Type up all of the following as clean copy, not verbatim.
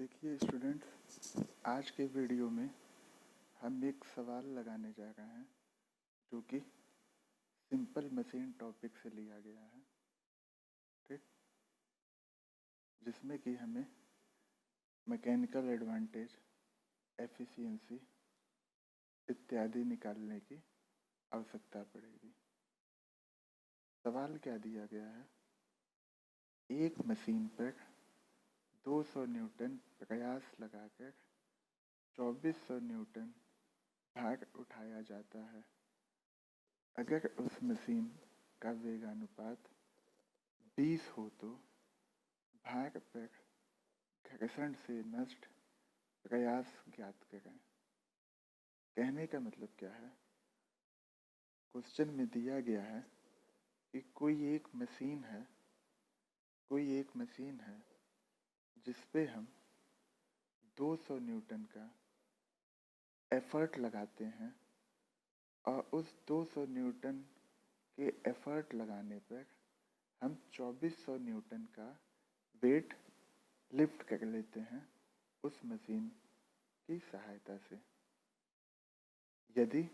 देखिए स्टूडेंट्स, आज के वीडियो में हम एक सवाल लगाने जा रहे हैं जो कि सिंपल मशीन टॉपिक से लिया गया है। ठीक, जिसमें कि हमें मैकेनिकल एडवांटेज, एफिशिएंसी इत्यादि निकालने की आवश्यकता पड़ेगी। सवाल क्या दिया गया है? एक मशीन पर 200 न्यूटन प्रयास लगाकर 2400 न्यूटन भार उठाया जाता है। अगर उस मशीन का वेगानुपात 20 हो तो भार पर घर्षण से नष्ट प्रयास ज्ञात करें। कहने का मतलब क्या है? क्वेश्चन में दिया गया है कि कोई एक मशीन है जिस पे हम 200 न्यूटन का एफर्ट लगाते हैं और उस 200 न्यूटन के एफर्ट लगाने पर हम 2400 न्यूटन का वेट लिफ्ट कर लेते हैं उस मशीन की सहायता से। यदि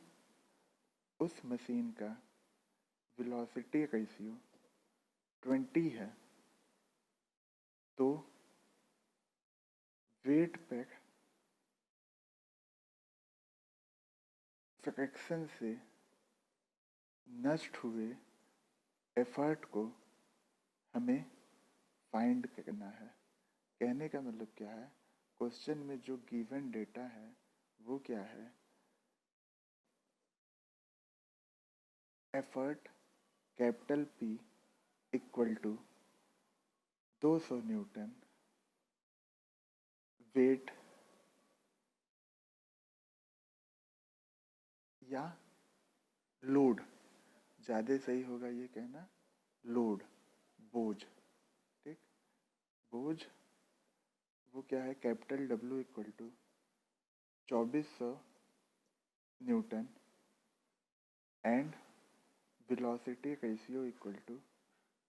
उस मशीन का वेलोसिटी रेशियो 20 है तो वेट पर फ्रैक्शन से नष्ट हुए एफर्ट को हमें फाइंड करना है। कहने का मतलब क्या है? क्वेश्चन में जो गिवन डेटा है वो क्या है? Effort capital P equal to 200 newton, weight या लोड, ज़्यादा सही होगा ये कहना लोड, बोझ। ठीक, बोझ वो क्या है? Capital W equal to 2400 newton and velocity ratio equal to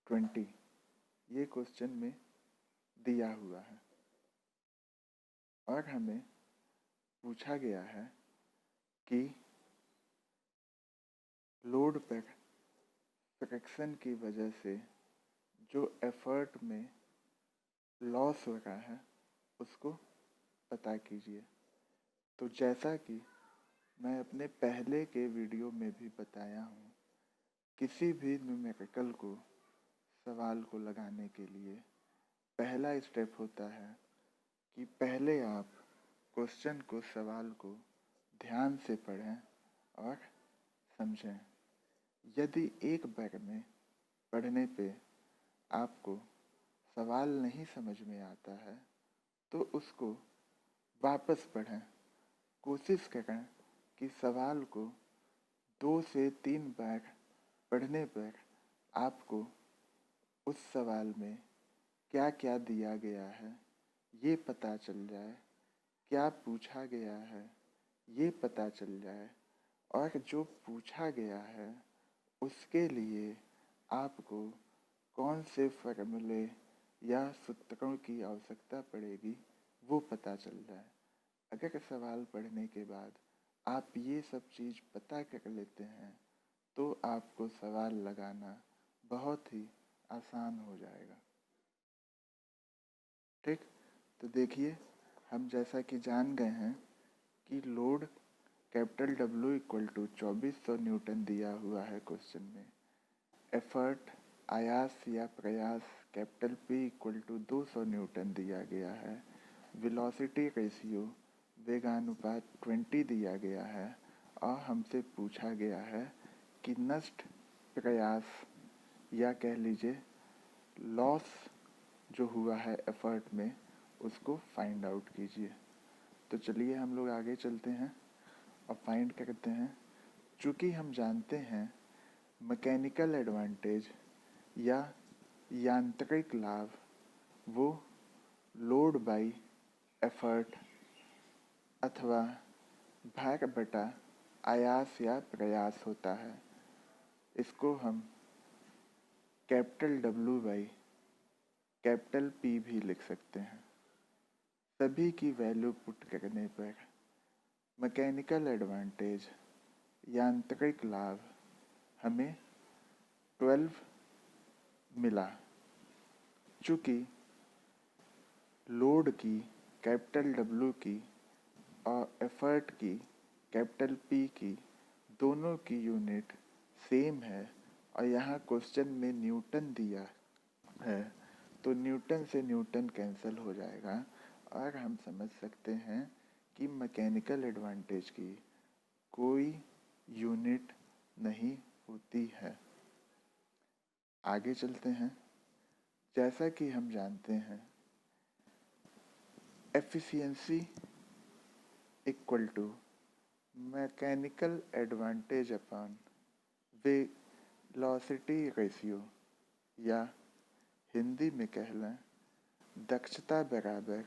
20। ये क्वेश्चन में दिया हुआ है और हमें पूछा गया है कि लोड पर फ्रैक्शन की वजह से जो एफर्ट में लॉस हो रहा है उसको पता कीजिए। तो जैसा कि मैं अपने पहले के वीडियो में भी बताया हूँ, किसी भी न्यूमेरिकल को सवाल को लगाने के लिए पहला स्टेप होता है कि पहले आप क्वेश्चन को, सवाल को ध्यान से पढ़ें और समझें। यदि एक बार में पढ़ने पे आपको सवाल नहीं समझ में आता है तो उसको वापस पढ़ें। कोशिश करें कि सवाल को 2 से 3 बार पढ़ने पर आपको उस सवाल में क्या क्या दिया गया है ये पता चल जाए, क्या पूछा गया है ये पता चल जाए और जो पूछा गया है उसके लिए आपको कौन से फॉर्मूले या सूत्रों की आवश्यकता पड़ेगी वो पता चल जाए। अगर सवाल पढ़ने के बाद आप ये सब चीज़ पता कर लेते हैं तो आपको सवाल लगाना बहुत ही आसान हो जाएगा। ठीक, तो देखिए, हम जैसा कि जान गए हैं कि load capital W equal to 2400 newton दिया हुआ है क्वेश्चन में। एफर्ट, आयास या प्रयास capital P equal to 200 newton दिया गया है। वेलोसिटी रेशियो, वेगानुपात 20 दिया गया है और हमसे पूछा गया है कि नष्ट प्रयास या कह लीजिए लॉस जो हुआ है एफर्ट में उसको फाइंड आउट कीजिए। तो चलिए हम लोग आगे चलते हैं और फाइंड करते हैं। चूँकि हम जानते हैं मैकेनिकल एडवांटेज या यांत्रिक लाभ वो लोड बाई एफर्ट अथवा भार बटा आयास या प्रयास होता है। इसको हम capital W by capital P भी लिख सकते हैं। सभी की वैल्यू पुट करने पर मैकेनिकल एडवांटेज यांत्रिक लाभ हमें 12 मिला। चूँकि लोड की कैपिटल डब्ल्यू की और एफर्ट की कैपिटल पी की दोनों की यूनिट सेम है और यहाँ क्वेश्चन में न्यूटन दिया है, तो न्यूटन से न्यूटन कैंसिल हो जाएगा और हम समझ सकते हैं कि मैकेनिकल एडवांटेज की कोई यूनिट नहीं होती है। आगे चलते हैं। जैसा कि हम जानते हैं, efficiency equal to mechanical advantage upon velocity ratio, या हिंदी में कह लें दक्षता बराबर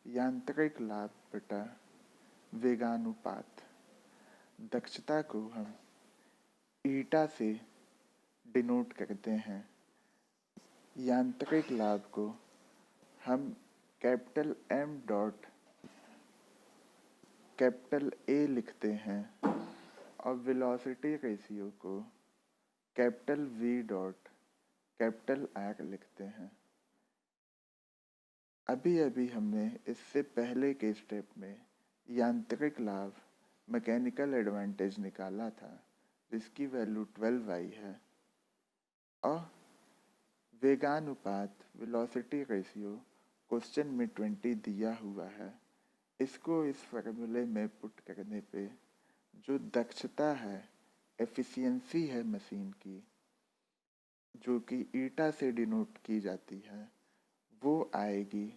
यांत्रिक लाभ बटा वेगानुपात। दक्षता को हम ईटा से डिनोट करते हैं, यांत्रिक लाभ को हम capital M dot capital A लिखते हैं और वेलोसिटी रेशियो को capital V dot capital R लिखते हैं। अभी अभी हमने इससे पहले के स्टेप में यांत्रिक लाभ मैकेनिकल एडवांटेज निकाला था, जिसकी वैल्यू 12 आई है, और वेगानुपात वेलोसिटी रेशियो क्वेश्चन में 20 दिया हुआ है। इसको इस फार्मूले में पुट करने पे जो दक्षता है, एफिशिएंसी है मशीन की, जो कि ईटा से डिनोट की जाती है, वो आएगी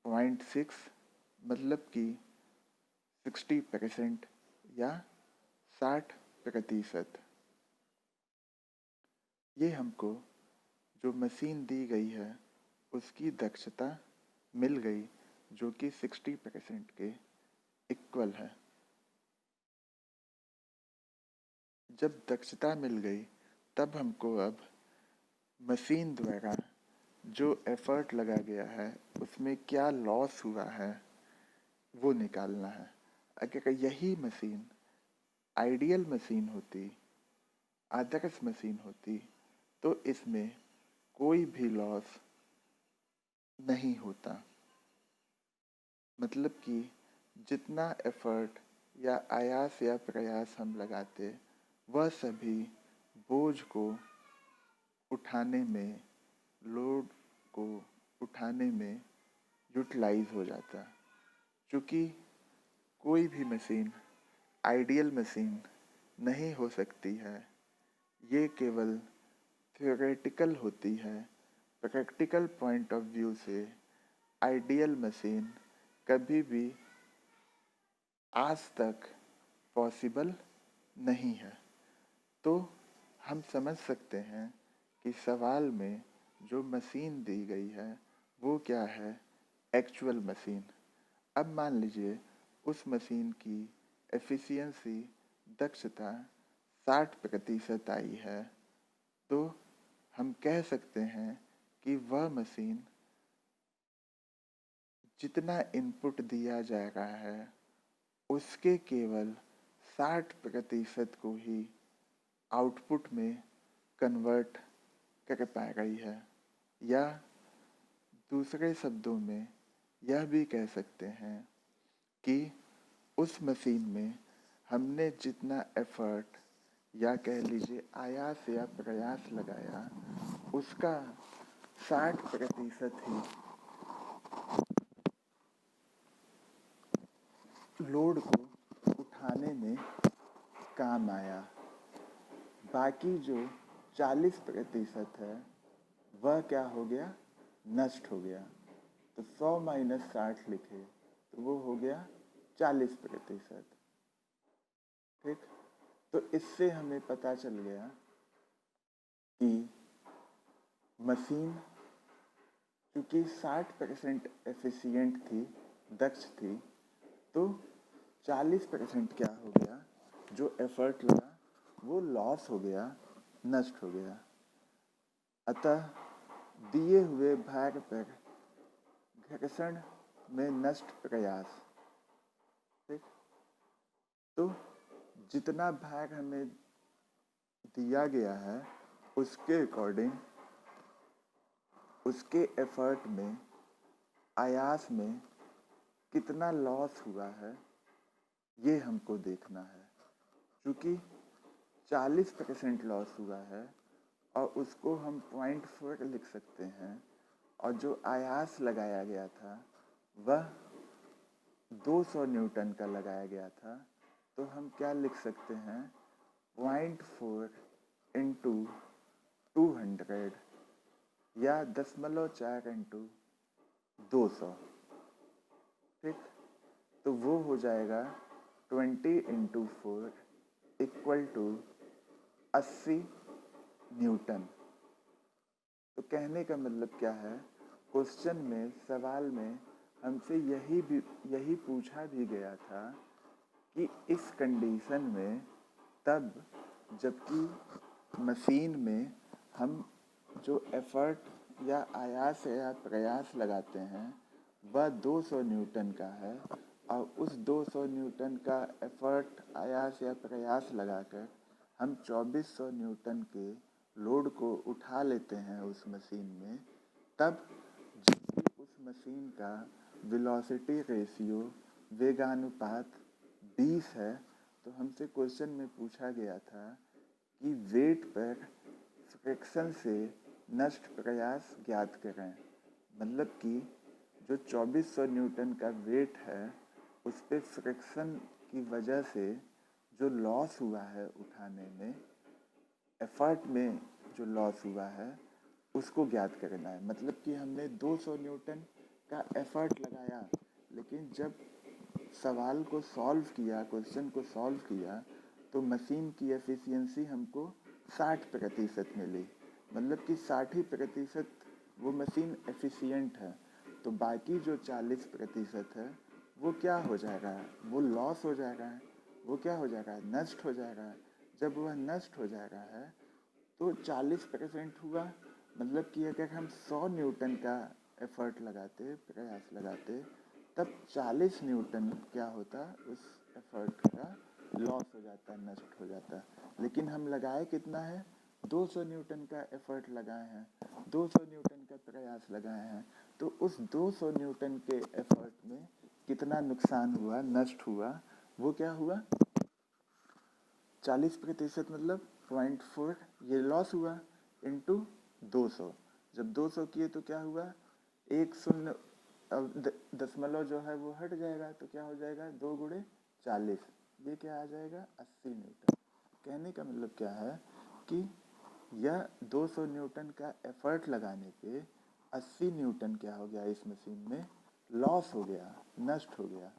0.6, मतलब कि 60% या 60%। ये हमको जो मशीन दी गई है उसकी दक्षता मिल गई, जो कि 60% के इक्वल है। जब दक्षता मिल गई तब हमको अब मशीन द्वारा जो एफर्ट लगा गया है उसमें क्या लॉस हुआ है वो निकालना है। अगर यही मशीन आइडियल मशीन होती, आदर्श मशीन होती, तो इसमें कोई भी लॉस नहीं होता। मतलब कि जितना एफर्ट या आयास या प्रयास हम लगाते, वह सभी बोझ को उठाने में, लोड को उठाने में यूटिलाइज हो जाता। क्योंकि कोई भी मशीन आइडियल मशीन नहीं हो सकती है, ये केवल थ्योरेटिकल होती है। प्रैक्टिकल पॉइंट ऑफ व्यू से आइडियल मशीन कभी भी आज तक पॉसिबल नहीं है। तो हम समझ सकते हैं कि सवाल में जो मशीन दी गई है वो क्या है, एक्चुअल मशीन। अब मान लीजिए उस मशीन की एफिशिएंसी, दक्षता 60% आई है, तो हम कह सकते हैं कि वह मशीन जितना इनपुट दिया जा रहा है उसके केवल 60% को ही आउटपुट में कन्वर्ट कर पा रही है। या दूसरे शब्दों में यह भी कह सकते हैं कि उस मशीन में हमने जितना एफर्ट या कह लीजिए आयास या प्रयास लगाया, उसका 60% ही लोड को उठाने में काम आया। बाकी जो 40% है वह क्या हो गया, नष्ट हो गया। तो 100 माइनस 60 लिखे तो वो हो गया 40%। ठीक, तो इससे हमें पता चल गया कि मशीन क्योंकि 60% एफिशिएंट थी, दक्ष थी, तो 40% क्या हो गया, जो एफर्ट लगा वो लॉस हो गया, नष्ट हो गया। अतः दिए हुए भार पर घर्षण में नष्ट प्रयास। ठीक, तो जितना भाग हमें दिया गया है उसके अकॉर्डिंग उसके एफर्ट में आयास में कितना लॉस हुआ है ये हमको देखना है। क्योंकि 40% लॉस हुआ है और उसको हम 0.4 लिख सकते हैं, और जो आयास लगाया गया था वह 200 न्यूटन का लगाया गया था, तो हम क्या लिख सकते हैं 0.4 इंटू 200 या 0.4 इंटू 200। ठीक, तो वो हो जाएगा 20 इंटू 4 इक्वल टू 80 न्यूटन। तो कहने का मतलब क्या है, क्वेश्चन में सवाल में हमसे यही पूछा भी गया था कि इस कंडीशन में तब जबकि मशीन में हम जो एफर्ट या आयास या प्रयास लगाते हैं वह 200 न्यूटन का है, और उस 200 न्यूटन का एफर्ट आयास या प्रयास लगाकर हम 2400 न्यूटन के लोड को उठा लेते हैं उस मशीन में, तब जबकि उस मशीन का वेलोसिटी रेशियो वेगानुपात 20 है, तो हमसे क्वेश्चन में पूछा गया था कि वेट पर फ्रिक्शन से नष्ट प्रयास ज्ञात करें। मतलब कि जो 2400 न्यूटन का वेट है उस पर फ्रिक्शन की वजह से जो लॉस हुआ है उठाने में, एफर्ट में जो लॉस हुआ है उसको ज्ञात करना है। मतलब कि हमने 200 न्यूटन का एफर्ट लगाया, लेकिन जब सवाल को सॉल्व किया, क्वेश्चन को सॉल्व किया, तो मशीन की एफिशिएंसी हमको 60% मिली। मतलब कि 60% वो मशीन एफिशिएंट है, तो बाकी जो 40% है वो क्या हो जाएगा, वो लॉस हो जाएगा, वो क्या हो जाएगा, नष्ट हो जाएगा। जब वह नष्ट हो जाएगा है तो 40% हुआ। मतलब कि अगर हम 100 न्यूटन का एफर्ट लगाते, प्रयास लगाते, तब 40 न्यूटन क्या होता, उस एफर्ट का लॉस हो जाता, नष्ट हो जाता। लेकिन हम लगाए कितना है, 200 न्यूटन का एफर्ट लगाए हैं, 200 न्यूटन का प्रयास लगाए हैं, तो उस 200 न्यूटन के एफर्ट में कितना नुकसान हुआ, नष्ट हुआ, वो क्या हुआ 40%, मतलब 0.4 ये लॉस हुआ इंटू 200। जब 200 किए तो क्या हुआ, एक शून्य, अब दशमलव जो है वो हट जाएगा, तो क्या हो जाएगा 2 गुणे 40, ये क्या आ जाएगा 80 न्यूटन। कहने का मतलब क्या है कि यह 200 न्यूटन का एफर्ट लगाने पे 80 न्यूटन क्या हो गया, इस मशीन में लॉस हो गया, नष्ट हो गया।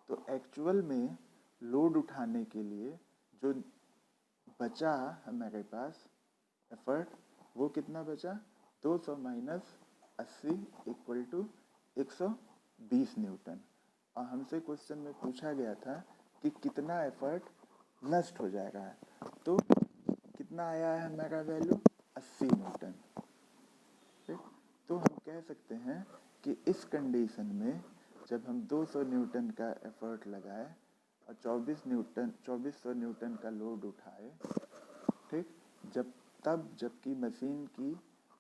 तो एक्चुअल में लोड उठाने के लिए जो बचा हमारे पास एफर्ट, वो कितना बचा, 200 माइनस 80 इक्वल टू 120 न्यूटन। और हमसे क्वेश्चन में पूछा गया था कि कितना एफर्ट नष्ट हो जाएगा, तो कितना आया है हमारा वैल्यू 80 न्यूटन। ठीक, तो हम कह सकते हैं कि इस कंडीशन में जब हम 200 न्यूटन का एफर्ट लगाए और 2400 न्यूटन का लोड उठाए, ठीक, जबकि मशीन की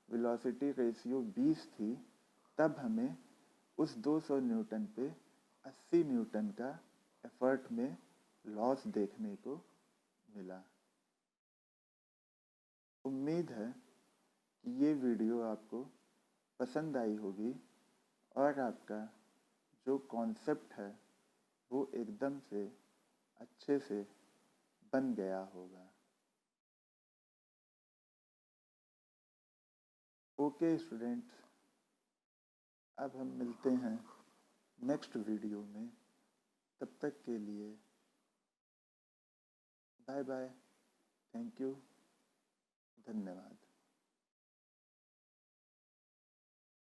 वेलोसिटी रेशियो 20 थी, तब हमें उस 200 न्यूटन पे 80 न्यूटन का एफर्ट में लॉस देखने को मिला। उम्मीद है कि ये वीडियो आपको पसंद आई होगी और आपका जो कॉन्सेप्ट है वो एकदम से अच्छे से बन गया होगा। ओके स्टूडेंट्स, अब हम मिलते हैं नेक्स्ट वीडियो में। तब तक के लिए बाय बाय, थैंक यू, धन्यवाद।